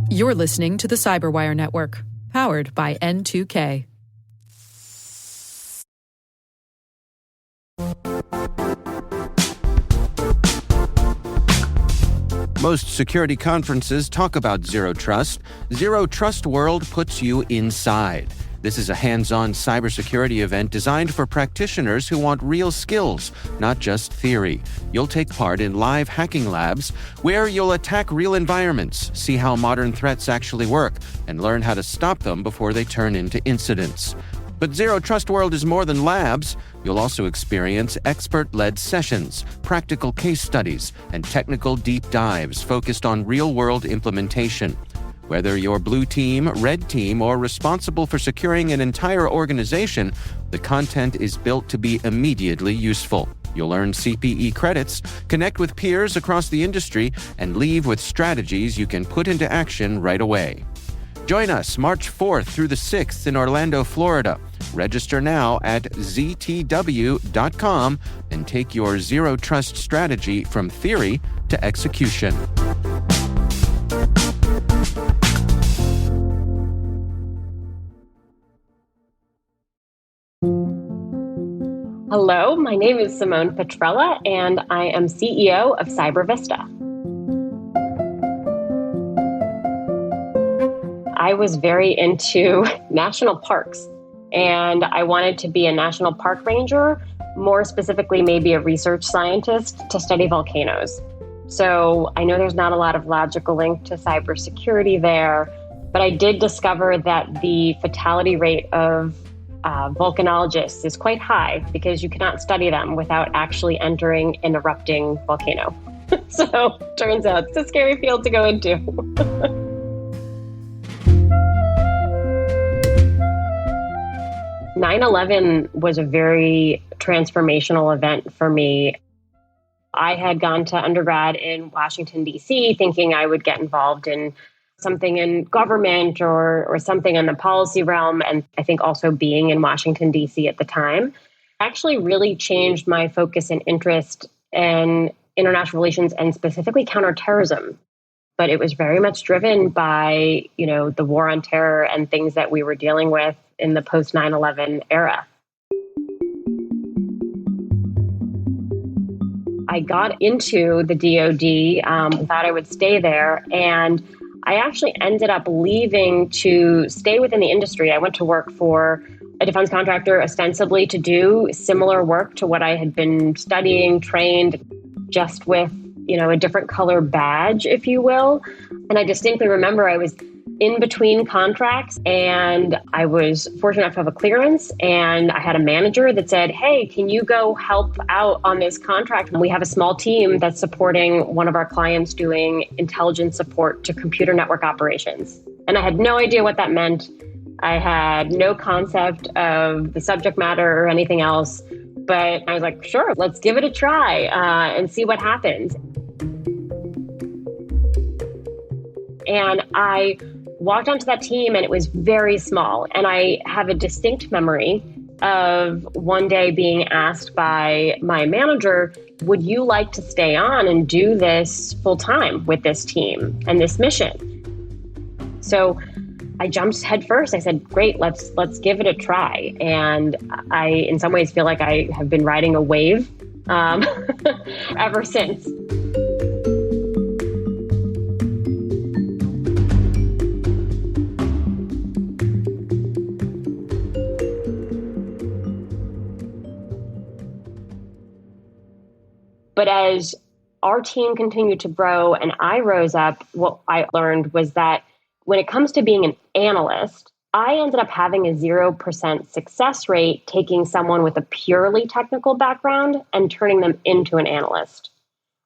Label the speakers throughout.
Speaker 1: You're listening to the CyberWire Network, powered by N2K.
Speaker 2: Most security conferences talk about Zero Trust. Zero Trust World puts you inside. This is a hands-on cybersecurity event designed for practitioners who want real skills, not just theory. You'll take part in live hacking labs where you'll attack real environments, see how modern threats actually work, and learn how to stop them before they turn into incidents. But Zero Trust World is more than labs. You'll also experience expert-led sessions, practical case studies, and technical deep dives focused on real-world implementation. Whether you're blue team, red team, or responsible for securing an entire organization, the content is built to be immediately useful. You'll earn CPE credits, connect with peers across the industry, and leave with strategies you can put into action right away. Join us March 4th through the 6th in Orlando, Florida. Register now at ztw.com and take your Zero Trust strategy from theory to execution.
Speaker 3: Hello, my name is Simone Petrella, and I am CEO of CyberVista. I was very into national parks, and I wanted to be a national park ranger, more specifically maybe a research scientist to study volcanoes. So I know there's not a lot of logical link to cybersecurity there, but I did discover that the fatality rate of volcanologists is quite high because you cannot study them without actually entering an erupting volcano. So turns out it's a scary field to go into. 9/11 was a very transformational event for me. I had gone to undergrad in Washington, D.C., thinking I would get involved in something in government or something in the policy realm. And I think also being in Washington, D.C. at the time actually really changed my focus and interest in international relations and specifically counterterrorism. But it was very much driven by, the war on terror and things that we were dealing with in the post 9/11 era. I got into the DoD, thought I would stay there, and I actually ended up leaving to stay within the industry. I went to work for a defense contractor ostensibly to do similar work to what I had been studying, trained, just with, a different color badge, if you will. And I distinctly remember I was in between contracts and I was fortunate enough to have a clearance, and I had a manager that said, "Hey, can you go help out on this contract? And we have a small team that's supporting one of our clients doing intelligence support to computer network operations." And I had no idea what that meant. I had no concept of the subject matter or anything else, but I was like, sure, let's give it a try and see what happens. And I walked onto that team and it was very small. And I have a distinct memory of one day being asked by my manager, would you like to stay on and do this full time with this team and this mission? So I jumped head first. I said, great, let's give it a try. And I, in some ways, feel like I have been riding a wave ever since. But as our team continued to grow and I rose up, what I learned was that when it comes to being an analyst, I ended up having a 0% success rate taking someone with a purely technical background and turning them into an analyst.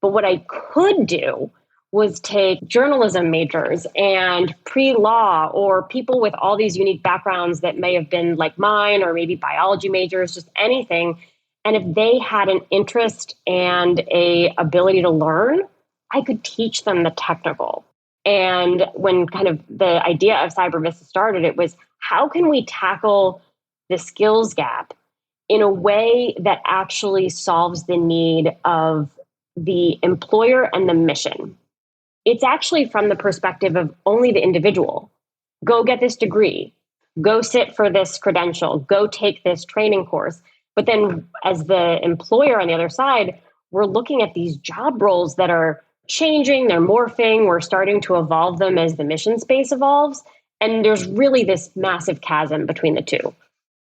Speaker 3: But what I could do was take journalism majors and pre-law or people with all these unique backgrounds that may have been like mine, or maybe biology majors, just anything. And if they had an interest and a ability to learn, I could teach them the technical. And when kind of the idea of CyberVista started, it was how can we tackle the skills gap in a way that actually solves the need of the employer and the mission? it's actually from the perspective of only the individual. Go get this degree, go sit for this credential, go take this training course. But then as the employer on the other side, we're looking at these job roles that are changing, they're morphing, we're starting to evolve them as the mission space evolves. And there's really this massive chasm between the two.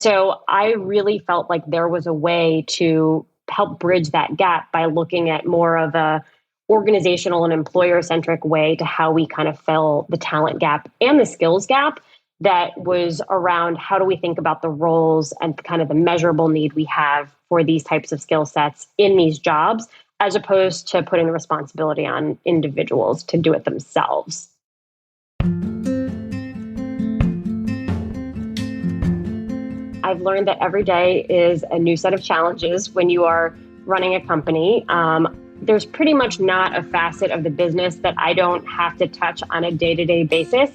Speaker 3: So I really felt like there was a way to help bridge that gap by looking at more of a organizational and employer-centric way to how we kind of fill the talent gap and the skills gap that was around how do we think about the roles and kind of the measurable need we have for these types of skill sets in these jobs, as opposed to putting the responsibility on individuals to do it themselves. I've learned that every day is a new set of challenges when you are running a company. There's pretty much not a facet of the business that I don't have to touch on a day-to-day basis.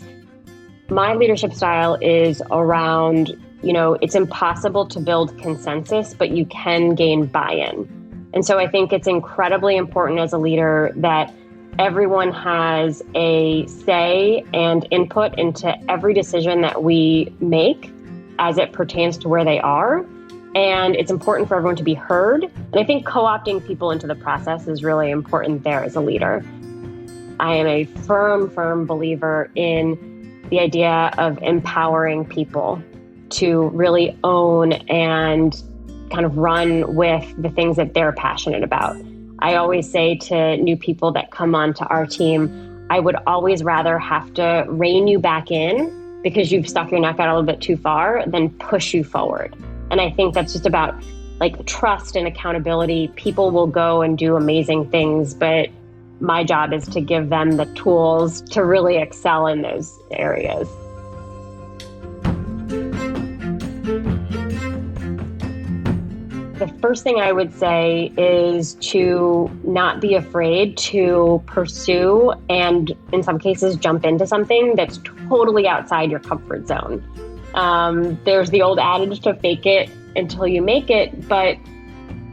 Speaker 3: My leadership style is around, it's impossible to build consensus, but you can gain buy-in. And so I think it's incredibly important as a leader that everyone has a say and input into every decision that we make as it pertains to where they are. And it's important for everyone to be heard. And I think co-opting people into the process is really important there as a leader. I am a firm believer in the idea of empowering people to really own and kind of run with the things that they're passionate about. I always say to new people that come onto our team, I would always rather have to rein you back in because you've stuck your neck out a little bit too far than push you forward. And I think that's just about like trust and accountability. People will go and do amazing things, but my job is to give them the tools to really excel in those areas. The first thing I would say is to not be afraid to pursue and in some cases jump into something that's totally outside your comfort zone. There's the old adage to fake it until you make it, but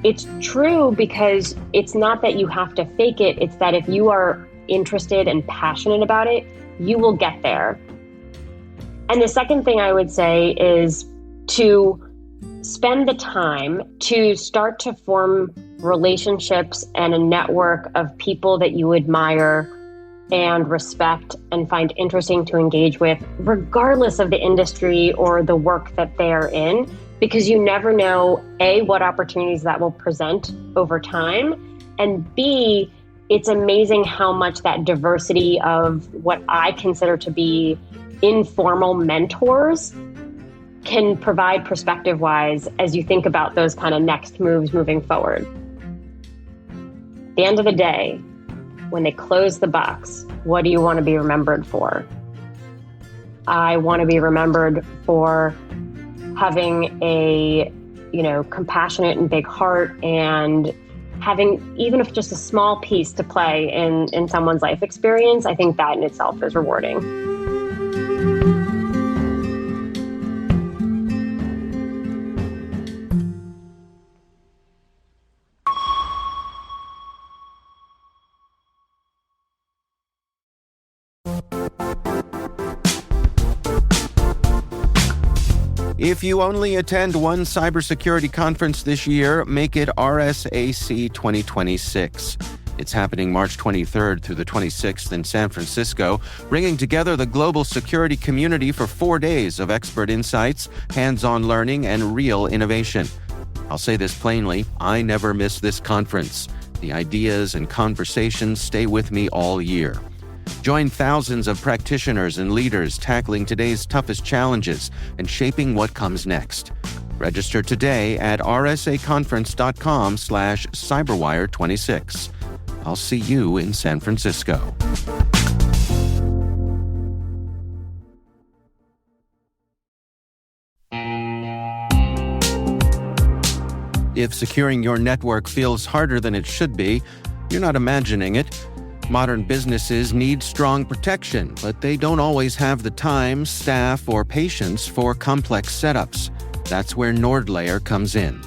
Speaker 3: it's true because it's not that you have to fake it. It's that if you are interested and passionate about it, you will get there. And the second thing I would say is to spend the time to start to form relationships and a network of people that you admire and respect and find interesting to engage with, regardless of the industry or the work that they're in, because you never know, A, what opportunities that will present over time, and B, it's amazing how much that diversity of what I consider to be informal mentors can provide perspective-wise as you think about those kind of next moves moving forward. At the end of the day, when they close the box, what do you want to be remembered for? I want to be remembered for having a, compassionate and big heart and having even if just a small piece to play in someone's life experience. I think that in itself is rewarding.
Speaker 2: If you only attend one cybersecurity conference this year, make it RSAC 2026. It's happening March 23rd through the 26th in San Francisco, bringing together the global security community for 4 days of expert insights, hands-on learning, and real innovation. I'll say this plainly, I never miss this conference. The ideas and conversations stay with me all year. Join thousands of practitioners and leaders tackling today's toughest challenges and shaping what comes next. Register today at rsaconference.com/cyberwire26. I'll see you in San Francisco. If securing your network feels harder than it should be, you're not imagining it. Modern businesses need strong protection, but they don't always have the time, staff, or patience for complex setups. That's where NordLayer comes in.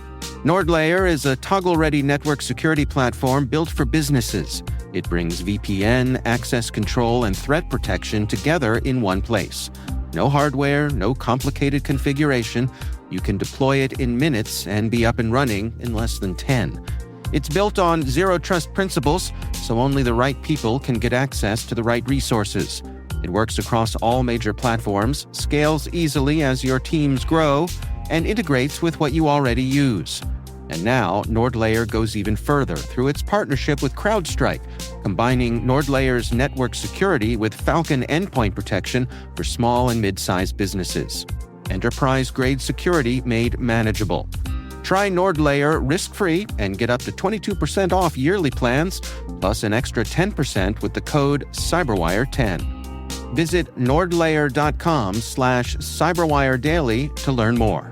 Speaker 2: NordLayer is a toggle-ready network security platform built for businesses. It brings VPN, access control, and threat protection together in one place. No hardware, no complicated configuration. You can deploy it in minutes and be up and running in less than 10. It's built on zero trust principles, so only the right people can get access to the right resources. It works across all major platforms, scales easily as your teams grow, and integrates with what you already use. And now, NordLayer goes even further through its partnership with CrowdStrike, combining NordLayer's network security with Falcon endpoint protection for small and mid-sized businesses. Enterprise-grade security made manageable. Try NordLayer risk-free and get up to 22% off yearly plans, plus an extra 10% with the code CyberWire10. Visit nordlayer.com/CyberWireDaily to learn more.